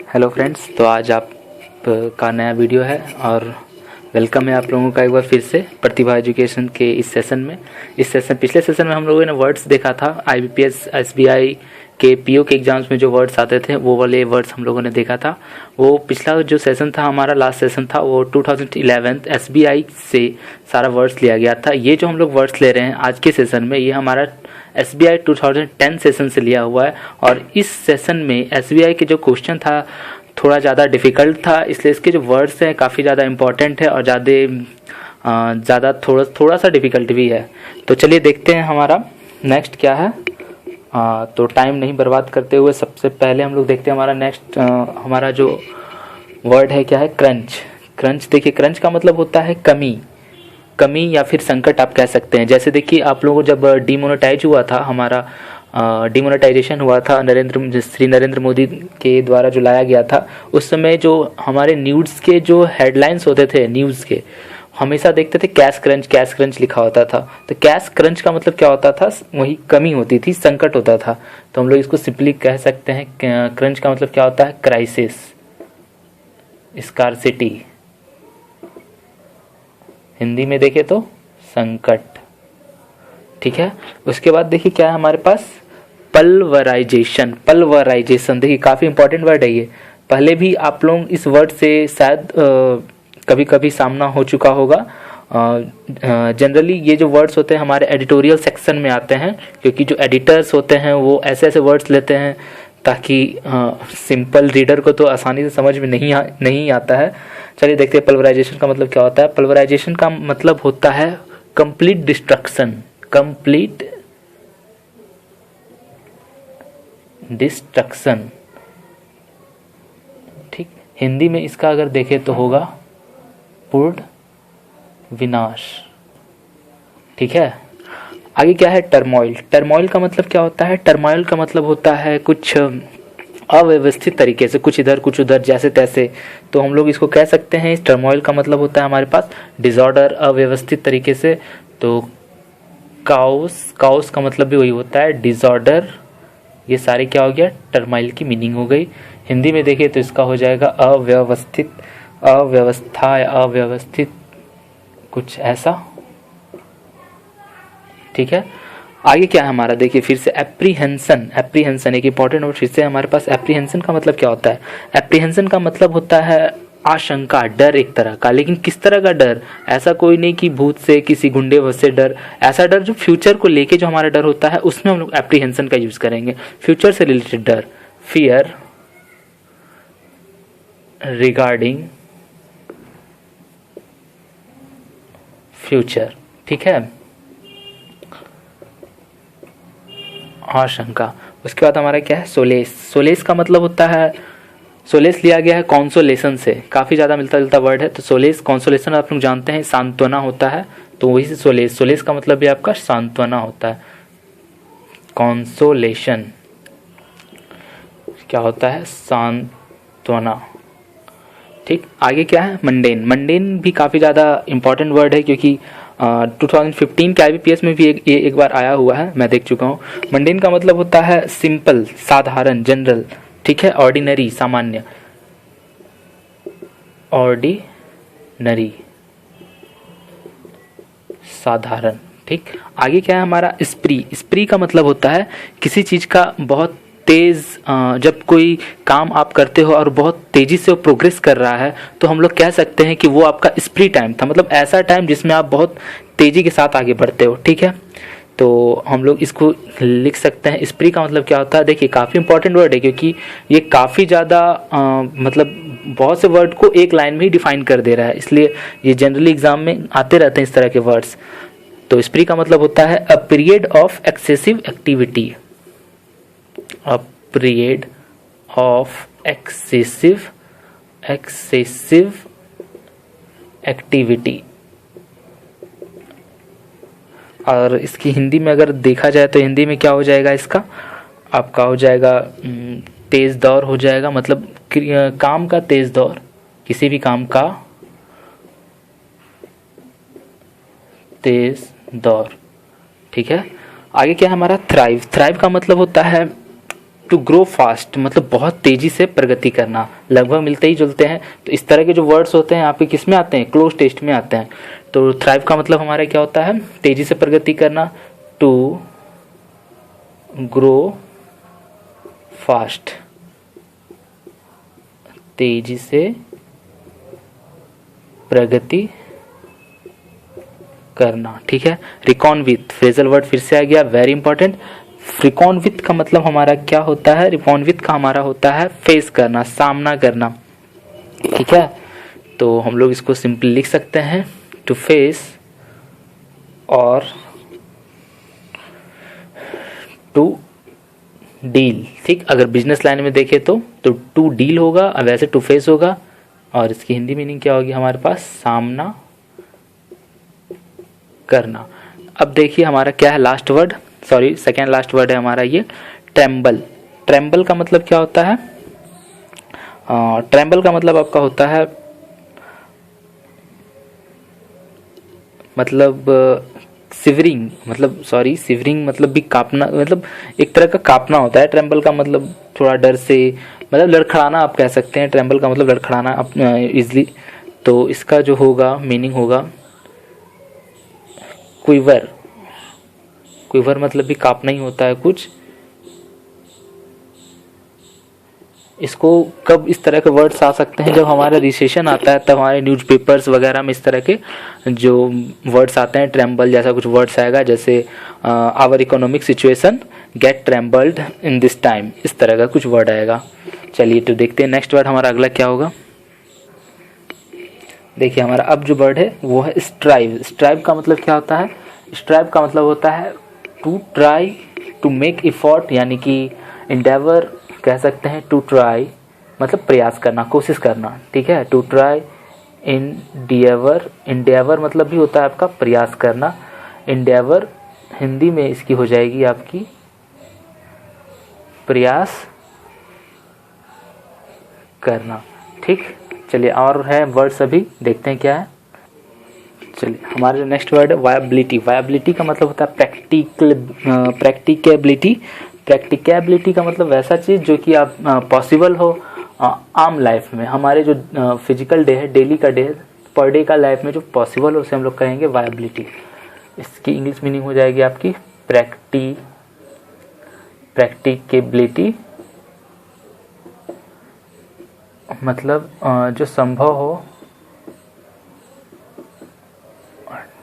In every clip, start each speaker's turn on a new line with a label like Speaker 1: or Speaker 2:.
Speaker 1: Hello friends, तो आज आप का नया वीडियो है और वेलकम है आप लोगों का एक बार फिर से प्रतिभा एजुकेशन के इस सेशन में। पिछले सेशन में हम लोगों ने वर्ड्स देखा था। IBPS SBI के PO के एग्जाम्स में जो वर्ड्स आते थे वो वाले वर्ड्स हम लोगों ने देखा था। वो पिछला जो सेशन था, हमारा लास्ट सेशन था, वो 2011 SBI से सारा वर्ड्स लिया गया था। ये जो हम लोग वर्ड्स ले रहे हैं आज के सेशन में, ये हमारा SBI 2010 सेशन से लिया हुआ है। और इस सेशन में SBI के जो क्वेश्चन था थोड़ा ज़्यादा डिफ़िकल्ट था, इसलिए इसके जो वर्ड्स हैं काफ़ी ज़्यादा इम्पॉर्टेंट है और ज़्यादा थोड़ा सा डिफ़िकल्ट भी है। तो चलिए देखते हैं हमारा नेक्स्ट क्या है। तो टाइम नहीं बर्बाद करते हुए सबसे पहले हम लोग देखते हैं हमारा नेक्स्ट हमारा जो वर्ड है क्या है, क्रंच। क्रंच देखिए, क्रंच का मतलब होता है कमी या फिर संकट आप कह सकते हैं। जैसे देखिए, आप लोगों को जब डीमोनेटाइज हुआ था, हमारा डिमोनेटाइजेशन हुआ था श्री नरेंद्र मोदी के द्वारा जो लाया गया था, उस समय जो हमारे न्यूज़ के जो हेडलाइंस होते थे न्यूज़ के, हमेशा देखते थे कैश क्रंच लिखा होता था। तो कैश क्रंच का मतलब क्या होता था, वही कमी होती थी, संकट होता था। तो हम लोग इसको सिंपली कह सकते हैं क्रंच का मतलब क्या होता है, क्राइसिस, स्कार्सिटी। हिंदी में देखें तो संकट, ठीक है। उसके बाद देखिए क्या है हमारे पास, पल्वराइजेशन। देखिए काफ़ी इंपॉर्टेंट वर्ड है ये। पहले भी आप लोग इस वर्ड से शायद कभी कभी सामना हो चुका होगा। जनरली ये जो वर्ड्स होते हैं हमारे एडिटोरियल सेक्शन में आते हैं, क्योंकि जो एडिटर्स होते हैं वो ऐसे ऐसे वर्ड्स लेते हैं ताकि सिंपल रीडर को तो आसानी से समझ में नहीं आता है। चलिए देखते हैं पल्वराइजेशन का मतलब क्या होता है। पल्वराइजेशन का मतलब होता है कंप्लीट डिस्ट्रक्शन, ठीक। हिंदी में इसका अगर देखें तो होगा पूर्ण विनाश, ठीक है। आगे क्या है, टर्मोइल का मतलब क्या होता है। टर्मोइल का मतलब होता है कुछ अव्यवस्थित तरीके से, कुछ इधर कुछ उधर, जैसे तैसे। तो हम लोग इसको कह सकते हैं, इस टर्मोइल का मतलब होता है हमारे पास डिसऑर्डर, अव्यवस्थित तरीके से। तो काउस का मतलब भी वही होता है, डिसऑर्डर। ये सारे क्या हो गया, टर्मोइल की मीनिंग हो गई। हिंदी में देखिए तो इसका हो जाएगा अव्यवस्थित, अव्यवस्था या अव्यवस्थित, कुछ ऐसा, ठीक है। आगे क्या है हमारा, देखिए फिर से एप्रीहेंशन एक इंपॉर्टेंट वर्ड फिर से हमारे पास। एप्रीहेंशन का मतलब क्या होता है, एप्रीहेंशन का मतलब होता है आशंका, डर एक तरह का। लेकिन किस तरह का डर, ऐसा कोई नहीं कि भूत से, किसी गुंडे से डर, ऐसा डर जो फ्यूचर को लेके जो हमारा डर होता है, उसमें हम लोग एप्रीहेंशन का यूज करेंगे। फ्यूचर से रिलेटेड डर, फियर रिगार्डिंग फ्यूचर, ठीक है, आशंका। उसके बाद हमारा क्या है, सोलेस का मतलब होता है, सोलेस लिया गया है कॉन्सोलेशन से, काफ़ी ज़्यादा मिलता जुलता वर्ड है। तो सोलेस, कॉन्सोलेशन आप लोग जानते हैं सांत्वना होता है, तो वही से सोलेस का मतलब भी आपका सांत्वना होता है। कॉन्सोलेशन क्या होता है, सांत्वना, ठीक। आगे क्या है, मंडेन भी काफ़ी ज़्यादा इंपॉर्टेंट वर्ड है, क्योंकि 2015 के IBPS में भी एक बार आया हुआ है, मैं देख चुका हूँ। मंडेन का मतलब होता है सिंपल, साधारण, जनरल, ठीक है। ऑर्डिनरी, सामान्य, ऑर्डिनरी, साधारण, ठीक। आगे क्या है हमारा, स्प्री का मतलब होता है किसी चीज़ का बहुत तेज़, जब कोई काम आप करते हो और बहुत तेज़ी से वो प्रोग्रेस कर रहा है, तो हम लोग कह सकते हैं कि वो आपका स्प्री टाइम था, मतलब ऐसा टाइम जिसमें आप बहुत तेज़ी के साथ आगे बढ़ते हो, ठीक है। तो हम लोग इसको लिख सकते हैं। स्प्री का मतलब क्या होता है, देखिए काफ़ी इंपॉर्टेंट वर्ड है, क्योंकि ये काफ़ी ज़्यादा मतलब बहुत से वर्ड को एक लाइन में ही डिफाइन कर दे रहा है, इसलिए ये जनरली एग्जाम में आते रहते हैं इस तरह के वर्ड्स। तो स्प्री का मतलब होता है a period of excessive activity, a period of excessive activity. और इसकी हिंदी में अगर देखा जाए तो हिंदी में क्या हो जाएगा, इसका आपका हो जाएगा तेज दौर हो जाएगा, मतलब काम का तेज दौर, किसी भी काम का तेज दौर, ठीक है। आगे क्या है हमारा, थ्राइव का मतलब होता है टू ग्रो फास्ट मतलब बहुत तेजी से प्रगति करना, लगभग मिलते ही जुलते हैं। तो इस तरह के जो वर्ड्स होते हैं आपके किस में आते हैं, क्लोज टेस्ट में आते हैं। तो थ्राइव का मतलब हमारा क्या होता है, तेजी से प्रगति करना, टू ग्रो फास्ट, तेजी से प्रगति करना, ठीक है। रिकॉन विथ, फ्रेजल वर्ड फिर से आ गया, वेरी इंपॉर्टेंट। रिकॉन विथ का मतलब हमारा क्या होता है, रिकॉन विथ का हमारा होता है फेस करना, सामना करना, ठीक है। तो हम लोग इसको सिंपली लिख सकते हैं टू फेस और टू डील, ठीक। अगर बिजनेस लाइन में देखें तो टू डील होगा, वैसे टू फेस होगा, और इसकी हिंदी मीनिंग क्या होगी हमारे पास, सामना करना। अब देखिए हमारा क्या है last word, sorry second last word है हमारा ये ट्रेम्बल। ट्रेम्बल का मतलब क्या होता है, ट्रेम्बल का मतलब आपका होता है मतलब सिवरिंग, मतलब सॉरी सिवरिंग मतलब भी कांपना, मतलब एक तरह का कांपना होता है। ट्रेम्बल का मतलब थोड़ा डर से, मतलब लड़खड़ाना आप कह सकते हैं। ट्रेम्बल का मतलब लड़खड़ाना इजली। तो इसका जो होगा मीनिंग होगा क्विवर। क्विवर मतलब भी कांपना ही होता है कुछ। इसको कब इस तरह के वर्ड्स आ सकते हैं, जब हमारा रिसेशन आता है, तब हमारे न्यूज़पेपर्स वगैरह में इस तरह के जो वर्ड्स आते हैं, ट्रेम्बल जैसा कुछ वर्ड्स आएगा, जैसे our economic situation get trembled in this time, इस तरह का कुछ वर्ड आएगा। चलिए तो देखते हैं नेक्स्ट वर्ड हमारा अगला क्या होगा। देखिए हमारा अब जो वर्ड है वो है स्ट्राइव। स्ट्राइव का मतलब क्या होता है, स्ट्राइव का मतलब होता है to try, to make effort, यानी कि इंडेवर कह सकते हैं। टू ट्राई मतलब प्रयास करना, कोशिश करना, ठीक है। टू ट्राई, इंडेवर, इंडेवर मतलब भी होता है आपका प्रयास करना। इंडेवर हिंदी में इसकी हो जाएगी आपकी प्रयास करना, ठीक। चलिए और है वर्ड सभी, देखते हैं क्या है। चलिए हमारा जो नेक्स्ट वर्ड है वायबिलिटी। वायबिलिटी का मतलब होता है प्रैक्टिकेबिलिटी। प्रैक्टिकेबिलिटी का मतलब वैसा चीज़ जो कि आप पॉसिबल हो आम लाइफ में, हमारे जो फिजिकल डे है, डेली का डे, पर डे का लाइफ में जो पॉसिबल हो, उसे हम लोग कहेंगे वायबिलिटी। इसकी इंग्लिश मीनिंग हो जाएगी आपकी प्रैक्टिकेबिलिटी, मतलब जो संभव हो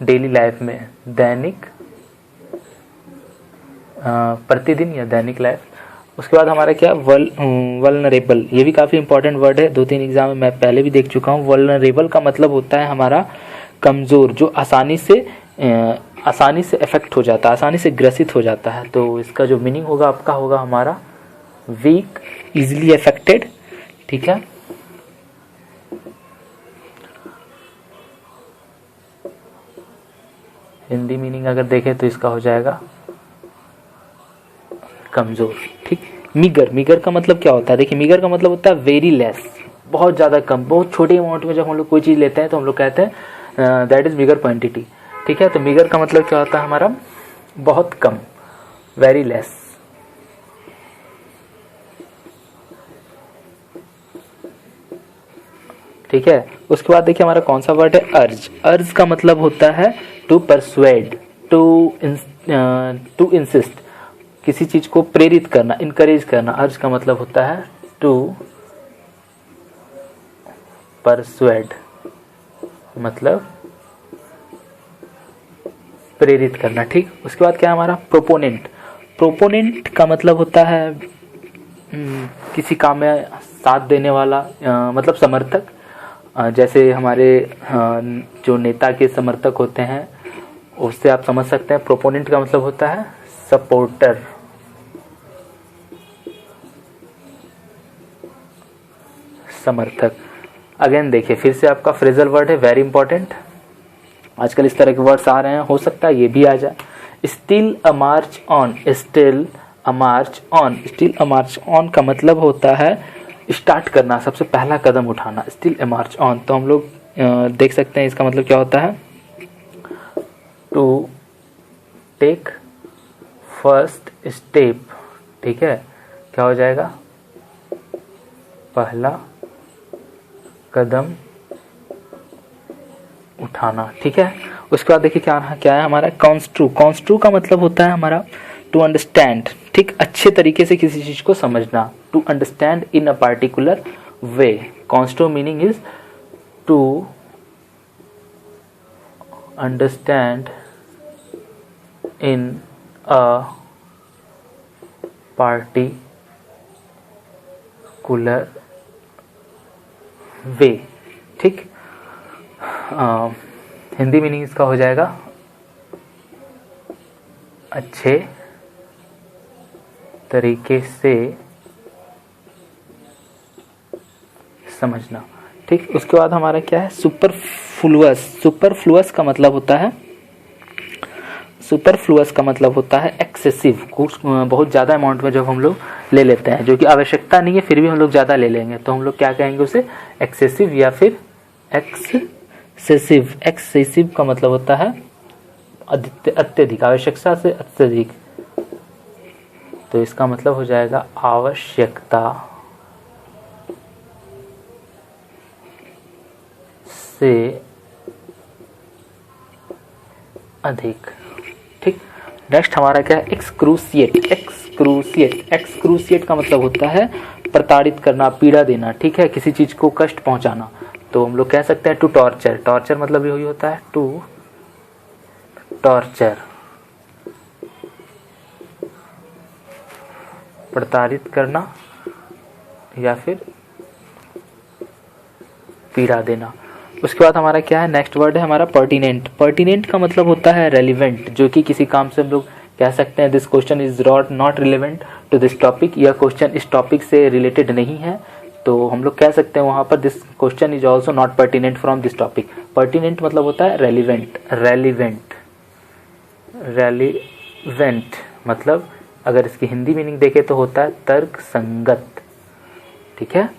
Speaker 1: डेली लाइफ में, दैनिक प्रतिदिन या दैनिक लाइफ। उसके बाद हमारा क्या वल्नरेबल, ये भी काफ़ी इंपॉर्टेंट वर्ड है, 2-3 एग्जाम में मैं पहले भी देख चुका हूँ। वल्नरेबल का मतलब होता है हमारा कमज़ोर, जो आसानी से अफेक्ट हो जाता है, आसानी से ग्रसित हो जाता है। तो इसका जो मीनिंग होगा आपका होगा हमारा वीक, इजीली अफेक्टेड, ठीक है। हिंदी मीनिंग अगर देखें तो इसका हो जाएगा कमजोर, ठीक। मीगर, मीगर का मतलब क्या होता है, देखिए मीगर का मतलब होता है वेरी लेस, बहुत ज़्यादा कम, बहुत छोटे अमाउंट में जब हम लोग कोई चीज़ लेते हैं तो हम लोग कहते हैं दैट इज़ मीगर क्वांटिटी, ठीक है। तो मीगर का मतलब क्या होता है हमारा बहुत कम, वेरी लेस, ठीक है। उसके बाद देखिए हमारा कौन सा वर्ड है अर्ज। अर्ज का मतलब होता है टू परसुएड, टू इंसिस्ट, किसी चीज को प्रेरित करना, इनकरेज करना। अर्ज का मतलब होता है टू परसुएड, मतलब प्रेरित करना, ठीक। उसके बाद क्या है हमारा प्रोपोनेंट। प्रोपोनेंट का मतलब होता है किसी काम में साथ देने वाला, मतलब समर्थक। जैसे हमारे जो नेता के समर्थक होते हैं उससे आप समझ सकते हैं। प्रोपोनेंट का मतलब होता है सपोर्टर, समर्थक। अगेन देखिए फिर से आपका फ्रेजल वर्ड है, वेरी इंपॉर्टेंट। आजकल इस तरह के वर्ड्स आ रहे हैं, हो सकता है ये भी आ जाए। Still a march on, still a march on. Still a march on का मतलब होता है स्टार्ट करना, सबसे पहला कदम उठाना, स्टिल अ मार्च ऑन। तो हम लोग देख सकते हैं इसका मतलब क्या होता है टू टेक फर्स्ट स्टेप, ठीक है। क्या हो जाएगा, पहला कदम उठाना। ठीक है, उसके बाद देखिए क्या है हमारा कॉन्स्ट्रू। कॉन्स्ट्रू का मतलब होता है हमारा टू अंडरस्टैंड, ठीक, अच्छे तरीके से किसी चीज को समझना, to understand in a particular way. Construe meaning is to understand in a particular way. ठीक, हिंदी मीनिंग इसका हो जाएगा अच्छे तरीके से समझना। ठीक, उसके बाद हमारा क्या है, सुपरफ्लुअस। सुपरफ्लुअस का मतलब होता है, सुपरफ्लुअस का मतलब होता है एक्सेसिव, कुछ बहुत ज़्यादा अमाउंट में जब हम लोग ले लेते हैं, जो कि आवश्यकता नहीं है फिर भी हम लोग ज़्यादा ले लेंगे, तो हम लोग क्या कहेंगे उसे, एक्सेसिव या फिर एक्सेसिव। एक्सेसिव का मतलब होता है अत्यधिक, आवश्यकता से अत्यधिक, तो इसका मतलब हो जाएगा आवश्यकता से अधिक। ठीक, नेक्स्ट हमारा क्या है, एक्सक्रूसिएट। एक्सक्रूसिएट, एक्सक्रूसिएट का मतलब होता है प्रताड़ित करना, पीड़ा देना। ठीक है, किसी चीज को कष्ट पहुंचाना, तो हम लोग कह सकते हैं टू टॉर्चर। टॉर्चर मतलब यही होता है टू टॉर्चर, प्रताड़ित करना या फिर पीड़ा देना। उसके बाद हमारा क्या है, नेक्स्ट वर्ड है हमारा पर्टिनेंट। पर्टिनेंट का मतलब होता है रेलिवेंट, जो कि किसी काम से हम लोग कह सकते हैं this question is not relevant to this topic, यह क्वेश्चन इस टॉपिक से रिलेटेड नहीं है, तो हम लोग कह सकते हैं वहां पर this question is also not pertinent from this topic. Pertinent मतलब होता है रेलिवेंट। रेलिवेंट, रेलिवेंट मतलब अगर इसकी हिंदी मीनिंग देखें तो होता है तर्क संगत। ठीक है,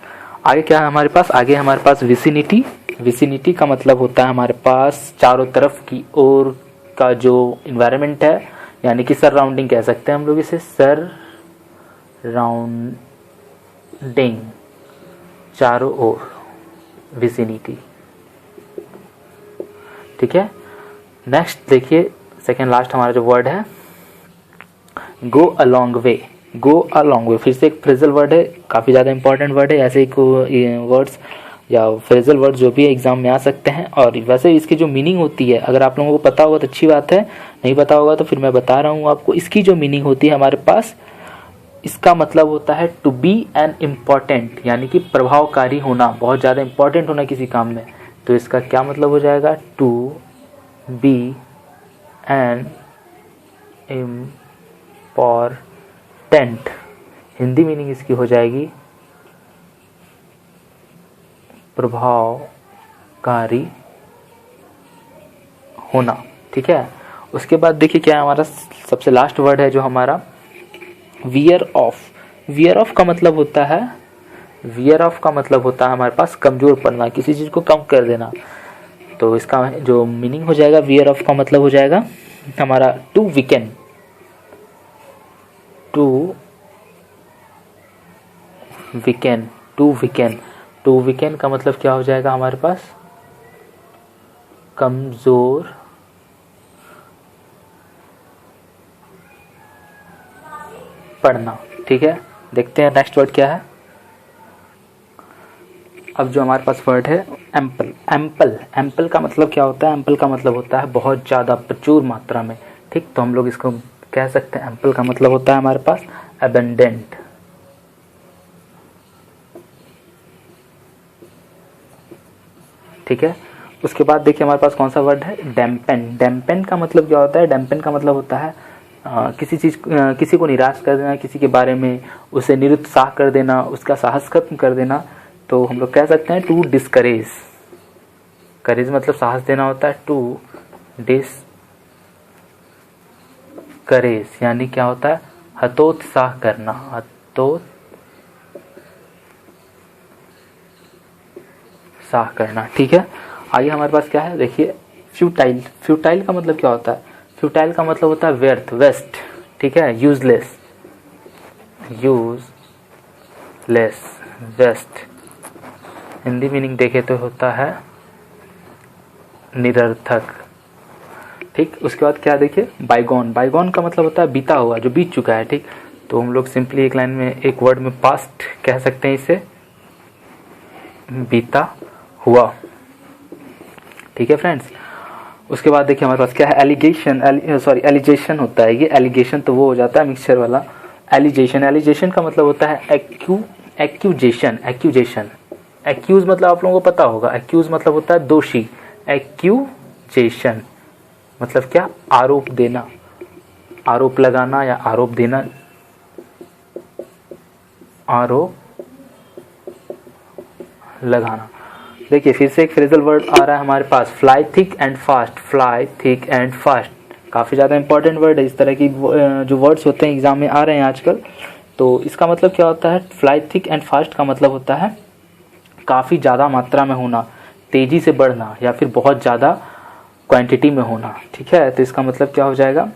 Speaker 1: आगे क्या है हमारे पास, आगे हमारे पास विसिनिटी। विसिनिटी का मतलब होता है हमारे पास चारों तरफ की ओर का जो इन्वायरमेंट है, यानी कि सराउंडिंग कह सकते हैं हम लोग इसे, सराउंडिंग, चारों ओर, विसिनिटी। ठीक है, नेक्स्ट देखिए सेकेंड लास्ट हमारा जो वर्ड है गो अलॉन्ग वे। गो अलॉन्ग वे फिर से एक फ्रेजल वर्ड है, काफी ज्यादा इंपॉर्टेंट वर्ड है। ऐसे वर्ड्स या फ्रेजल वर्ड जो भी है एग्जाम में आ सकते हैं, और वैसे इसकी जो मीनिंग होती है अगर आप लोगों को पता होगा तो अच्छी बात है, नहीं पता होगा तो फिर मैं बता रहा हूँ आपको। इसकी जो मीनिंग होती है हमारे पास, इसका मतलब होता है टू बी एन इम्पॉर्टेंट, यानी कि प्रभावकारी होना, बहुत ज़्यादा इंपॉर्टेंट होना किसी काम में। तो इसका क्या मतलब हो जाएगा, to be an important. Hindi meaning इसकी हो जाएगी प्रभावकारी होना। ठीक है, उसके बाद देखिए क्या है हमारा सबसे लास्ट वर्ड है जो हमारा वियर ऑफ। वियर ऑफ का मतलब होता है, वियर ऑफ का मतलब होता है हमारे पास कमजोर पड़ना, किसी चीज को कम कर देना। तो इसका जो मीनिंग हो जाएगा वियर ऑफ का मतलब हो जाएगा हमारा to weaken. To weaken, to weaken, to weaken का मतलब क्या हो जाएगा हमारे पास, कमजोर पढ़ना। ठीक है, देखते हैं नेक्स्ट वर्ड क्या है। अब जो हमारे पास वर्ड है एम्पल। एम्पल, एम्पल का मतलब क्या होता है, एम्पल का मतलब होता है बहुत ज़्यादा, प्रचुर मात्रा में। ठीक, तो हम लोग इसको कह सकते हैं एम्पल का मतलब होता है हमारे पास एबंडेंट। ठीक है, उसके बाद देखिए हमारे पास कौन सा वर्ड है, डैम्पेन। डैम्पेन का मतलब क्या होता है, डैम्पेन का मतलब होता है किसी को निराश कर देना, किसी के बारे में उसे निरुत्साह कर देना, उसका साहस खत्म कर देना। तो हम लोग कह सकते हैं टू डिस्करेज। करेज मतलब साहस देना होता है, टू डिस्करेज यानी क्या होता है, हतोत्साह करना, हतोत्साह करना। ठीक है, आगे हमारे पास क्या है देखिए फ्यूटाइल। फ्यूटाइल का मतलब क्या होता है, फ्यूटाइल का मतलब होता है व्यर्थ, वेस्ट। ठीक है, useless, useless less, waste. Hindi meaning देखे तो होता है निरर्थक। ठीक, उसके बाद क्या देखिए, बाइगॉन। बाइगॉन का मतलब होता है बीता हुआ, जो बीत चुका है। ठीक, तो हम लोग सिंपली एक लाइन में, एक वर्ड में पास्ट कह सकते हैं इसे, बीता हुआ। ठीक है फ्रेंड्स। उसके बाद देखिए हमारे पास क्या है, एलिगेशन। एलिगेशन होता है ये, एलिगेशन तो वो हो जाता है मिक्सचर वाला। एलिगेशन, एलिगेशन का मतलब होता है एक्यूजेशन। एक्यूज मतलब आप लोगों को पता होगा, एक्यूज मतलब होता है दोषी। एक्यूजेशन मतलब क्या, आरोप देना, आरोप लगाना या आरोप देना, आरोप लगाना। देखिए फिर से एक फ्रेजल वर्ड आ रहा है हमारे पास, fly thick and fast. Fly thick and fast काफ़ी ज़्यादा इंपॉर्टेंट वर्ड है। इस तरह की जो वर्ड्स होते हैं एग्जाम में आ रहे हैं आजकल। तो इसका मतलब क्या होता है, फ्लाई थिक एंड फास्ट का मतलब होता है काफ़ी ज़्यादा मात्रा में होना, तेज़ी से बढ़ना, या फिर बहुत ज़्यादा क्वांटिटी में होना। ठीक है, तो इसका मतलब क्या हो जाएगा,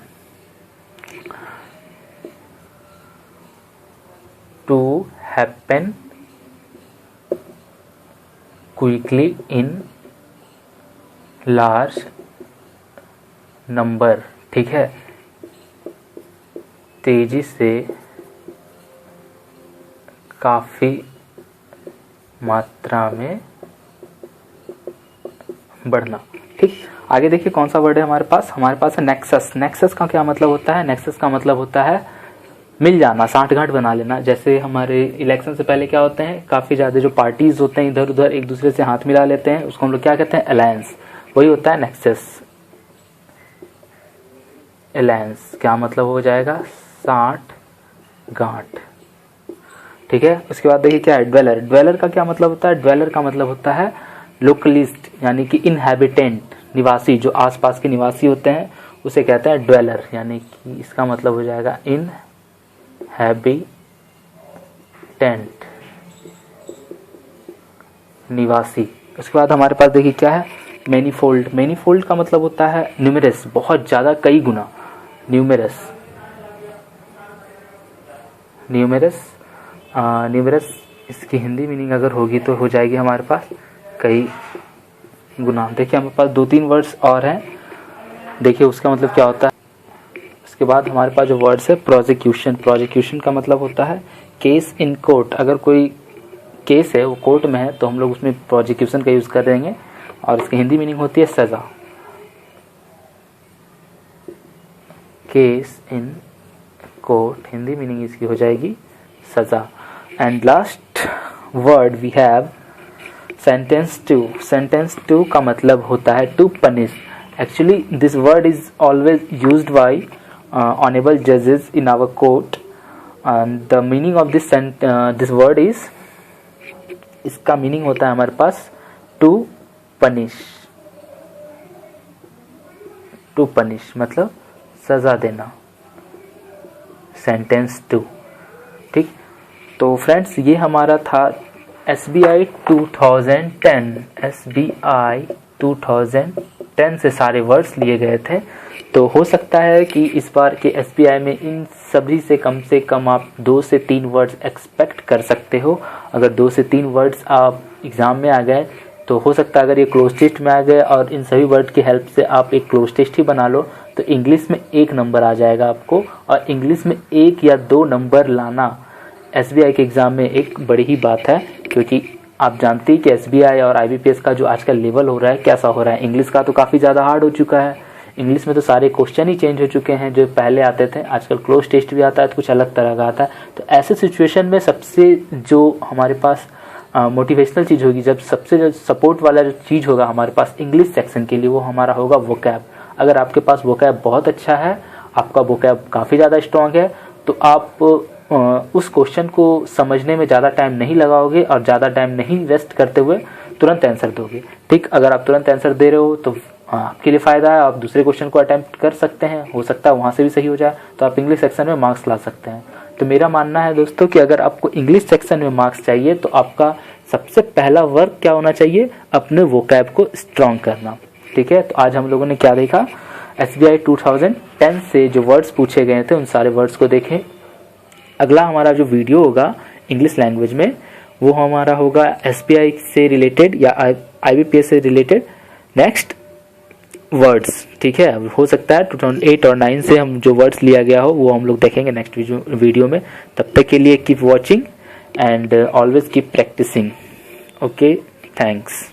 Speaker 1: to happen quickly in large number. ठीक है, तेजी से काफ़ी मात्रा में बढ़ना। ठीक, आगे देखिए कौन सा वर्ड है हमारे पास है नेक्सस। नेक्सस का क्या मतलब होता है, नेक्सस का मतलब होता है मिल जाना, साठगांठ बना लेना। जैसे हमारे इलेक्शन से पहले क्या होते हैं, काफ़ी ज़्यादा जो पार्टीज होते हैं इधर उधर एक दूसरे से हाथ मिला लेते हैं, उसको हम लोग क्या कहते हैं, अलायंस। वही होता है नेक्सस, अलायंस। क्या मतलब हो जाएगा, साठगांठ। ठीक है, उसके बाद देखिए क्या है, ड्वेलर। ड्वेलर का क्या मतलब होता है, ड्वेलर का मतलब होता है लोकलिस्ट, यानी कि इनहैबिटेंट, निवासी, जो आसपास के निवासी होते हैं उसे कहते हैं ड्वेलर। यानी कि इसका मतलब हो जाएगा इनहैबिटेंट, निवासी। उसके बाद हमारे पास देखिए क्या है, मैनीफोल्ड। मैनीफोल्ड का मतलब होता है न्यूमरस, बहुत ज़्यादा, कई गुना, न्यूमरस। न्यूमरस न्यूमरस इसकी हिंदी मीनिंग अगर होगी तो हो जाएगी हमारे पास कई गुना। देखिए हमारे पास 2-3 वर्ड्स और हैं, देखिए उसका मतलब क्या होता है। उसके बाद हमारे पास जो वर्ड्स है, प्रोसिक्यूशन। प्रोसिक्यूशन का मतलब होता है केस इन कोर्ट। अगर कोई केस है वो कोर्ट में है तो हम लोग उसमें प्रोसिक्यूशन का यूज़ कर देंगे, और इसकी हिंदी मीनिंग होती है सज़ा। Case in court, Hindi meaning इसकी हो जाएगी सज़ा। And last word we have sentence to. Sentence to का मतलब होता है to punish. Actually this word is always used by honourable जजेस in our court, and the meaning of this word is, इसका मीनिंग होता है हमारे पास टू पनिश। टू पनिश मतलब सजा देना, सेंटेंस टू। ठीक, तो फ्रेंड्स ये हमारा था SBI 2010। SBI 2010 से सारे वर्ड्स लिए गए थे। तो हो सकता है कि इस बार के SBI में इन सभी से कम आप 2 से 3 वर्ड्स एक्सपेक्ट कर सकते हो। अगर 2 से 3 वर्ड्स आप एग्ज़ाम में आ गए तो हो सकता है अगर ये क्लोज टेस्ट में आ गए और इन सभी वर्ड की हेल्प से आप एक क्लोज टेस्ट ही बना लो तो इंग्लिश में 1 नंबर आ जाएगा आपको। और इंग्लिश में 1 या 2 नंबर लाना SBI के एग्ज़ाम में एक बड़ी ही बात है, क्योंकि आप जानते हैं कि SBI और IBPS का जो आजकल लेवल हो रहा है कैसा हो रहा है। इंग्लिश का तो काफ़ी ज़्यादा हार्ड हो चुका है, इंग्लिश में तो सारे क्वेश्चन ही चेंज हो चुके हैं जो पहले आते थे। आजकल क्लोज टेस्ट भी आता है तो कुछ अलग तरह का आता है। तो ऐसे सिचुएशन में सबसे जो हमारे पास मोटिवेशनल चीज़ होगी, जब सबसे जो सपोर्ट वाला जो चीज़ होगा हमारे पास इंग्लिश सेक्शन के लिए, वो हमारा होगा वोकैब। अगर आपके पास वोकैब बहुत अच्छा है, आपका वोकैब काफ़ी ज़्यादा स्ट्रॉन्ग है, तो आप उस क्वेश्चन को समझने में ज़्यादा टाइम नहीं लगाओगे और ज़्यादा टाइम नहीं वेस्ट करते हुए तुरंत आंसर दोगे। ठीक, अगर आप तुरंत आंसर दे रहे हो तो आपके लिए फ़ायदा है, आप दूसरे क्वेश्चन को अटैम्प्ट कर सकते हैं, हो सकता है वहाँ से भी सही हो जाए तो आप इंग्लिश सेक्शन में मार्क्स ला सकते हैं। तो मेरा मानना है दोस्तों कि अगर आपको इंग्लिश सेक्शन में मार्क्स चाहिए तो आपका सबसे पहला वर्क क्या होना चाहिए, अपने वोकैब को स्ट्रॉन्ग करना। ठीक है, तो आज हम लोगों ने क्या देखा, SBI 2010 से जो वर्ड्स पूछे गए थे उन सारे वर्ड्स को देखें। अगला हमारा जो वीडियो होगा इंग्लिश लैंग्वेज में, वो हमारा होगा SBI से रिलेटेड या IBPS से रिलेटेड नेक्स्ट वर्ड्स। ठीक है, अब हो सकता है 2008 और 9 से हम जो वर्ड्स लिया गया हो वो हम लोग देखेंगे नेक्स्ट वीडियो में। तब तक के लिए keep watching and always keep practising. Okay, thanks.